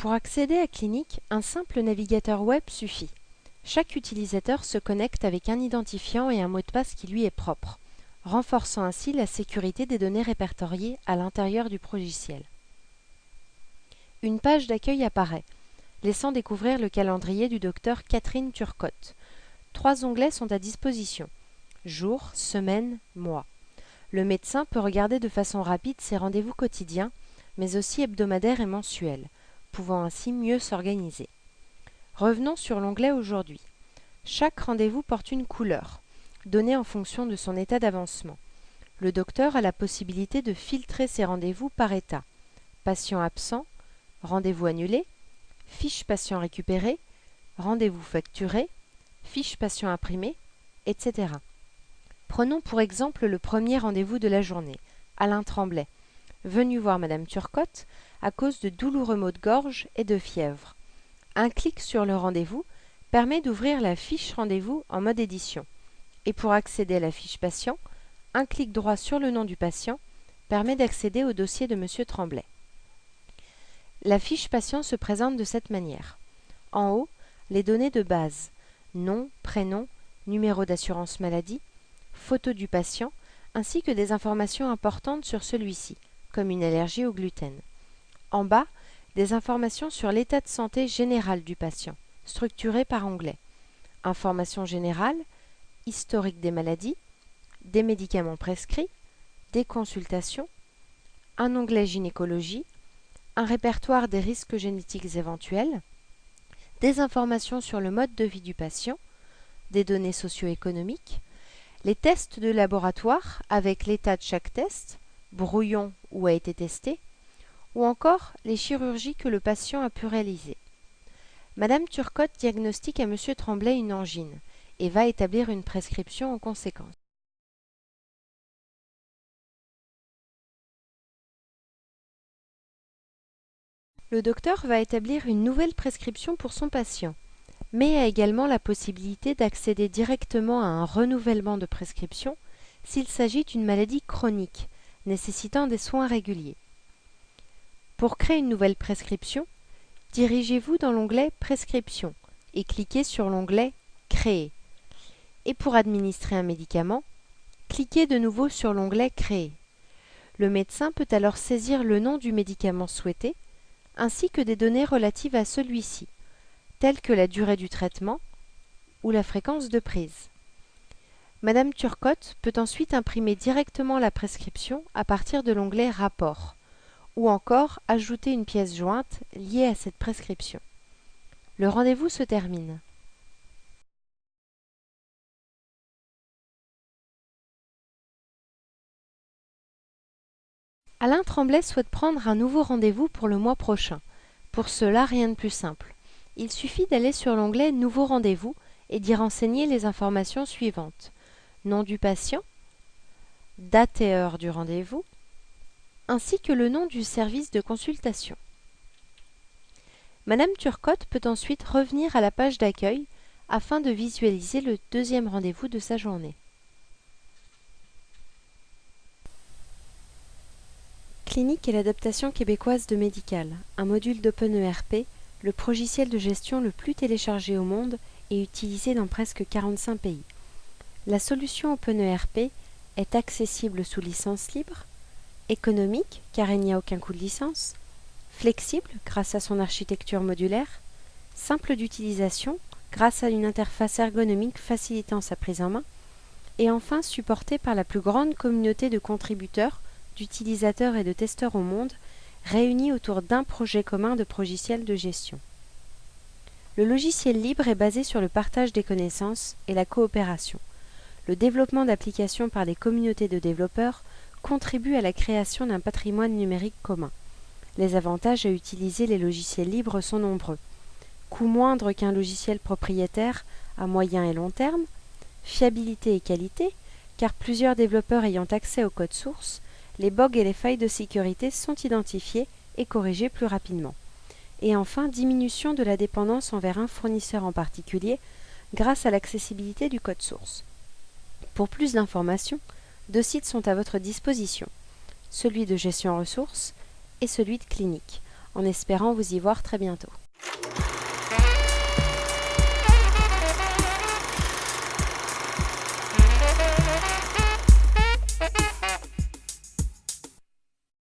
Pour accéder à Clinique, un simple navigateur web suffit. Chaque utilisateur se connecte avec un identifiant et un mot de passe qui lui est propre, renforçant ainsi la sécurité des données répertoriées à l'intérieur du logiciel. Une page d'accueil apparaît, laissant découvrir le calendrier du docteur Catherine Turcotte. 3 onglets sont à disposition: jour, semaine, mois. Le médecin peut regarder de façon rapide ses rendez-vous quotidiens, mais aussi hebdomadaires et mensuels, pouvant ainsi mieux s'organiser. Revenons sur l'onglet Aujourd'hui. Chaque rendez-vous porte une couleur, donnée en fonction de son état d'avancement. Le docteur a la possibilité de filtrer ses rendez-vous par état: patient absent, rendez-vous annulé, fiche patient récupéré, rendez-vous facturé, fiche patient imprimée, etc. Prenons pour exemple le premier rendez-vous de la journée, Alain Tremblay, venu voir Madame Turcotte à cause de douloureux maux de gorge et de fièvre. Un clic sur le rendez-vous permet d'ouvrir la fiche rendez-vous en mode édition. Et pour accéder à la fiche patient, un clic droit sur le nom du patient permet d'accéder au dossier de Monsieur Tremblay. La fiche patient se présente de cette manière. En haut, les données de base: nom, prénom, numéro d'assurance maladie, photo du patient, ainsi que des informations importantes sur celui-ci, comme une allergie au gluten. En bas, des informations sur l'état de santé général du patient, structurées par onglet. Informations générales, historique des maladies, des médicaments prescrits, des consultations, un onglet gynécologie, un répertoire des risques génétiques éventuels, des informations sur le mode de vie du patient, des données socio-économiques, les tests de laboratoire avec l'état de chaque test, brouillon ou a été testé, ou encore les chirurgies que le patient a pu réaliser. Madame Turcotte diagnostique à Monsieur Tremblay une angine et va établir une prescription en conséquence. Le docteur va établir une nouvelle prescription pour son patient, mais a également la possibilité d'accéder directement à un renouvellement de prescription s'il s'agit d'une maladie chronique nécessitant des soins réguliers. Pour créer une nouvelle prescription, dirigez-vous dans l'onglet Prescription et cliquez sur l'onglet Créer. Et pour administrer un médicament, cliquez de nouveau sur l'onglet Créer. Le médecin peut alors saisir le nom du médicament souhaité, ainsi que des données relatives à celui-ci, telles que la durée du traitement ou la fréquence de prise. Madame Turcotte peut ensuite imprimer directement la prescription à partir de l'onglet Rapport, ou encore ajouter une pièce jointe liée à cette prescription. Le rendez-vous se termine. Alain Tremblay souhaite prendre un nouveau rendez-vous pour le mois prochain. Pour cela, rien de plus simple. Il suffit d'aller sur l'onglet Nouveau rendez-vous et d'y renseigner les informations suivantes: nom du patient, date et heure du rendez-vous, ainsi que le nom du service de consultation. Madame Turcotte peut ensuite revenir à la page d'accueil afin de visualiser le deuxième rendez-vous de sa journée. Clinique est l'adaptation québécoise de Médical, un module d'OpenERP, le logiciel de gestion le plus téléchargé au monde et utilisé dans presque 45 pays. La solution OpenERP est accessible sous licence libre, économique car il n'y a aucun coût de licence, flexible grâce à son architecture modulaire, simple d'utilisation grâce à une interface ergonomique facilitant sa prise en main, et enfin supporté par la plus grande communauté de contributeurs, d'utilisateurs et de testeurs au monde, réunis autour d'un projet commun de logiciel de gestion. Le logiciel libre est basé sur le partage des connaissances et la coopération. Le développement d'applications par des communautés de développeurs contribue à la création d'un patrimoine numérique commun. Les avantages à utiliser les logiciels libres sont nombreux. Coût moindre qu'un logiciel propriétaire à moyen et long terme, fiabilité et qualité, car plusieurs développeurs ayant accès au code source, les bugs et les failles de sécurité sont identifiés et corrigés plus rapidement. Et enfin, diminution de la dépendance envers un fournisseur en particulier grâce à l'accessibilité du code source. Pour plus d'informations, 2 sites sont à votre disposition, celui de gestion ressources et celui de clinique. en espérant vous y voir très bientôt.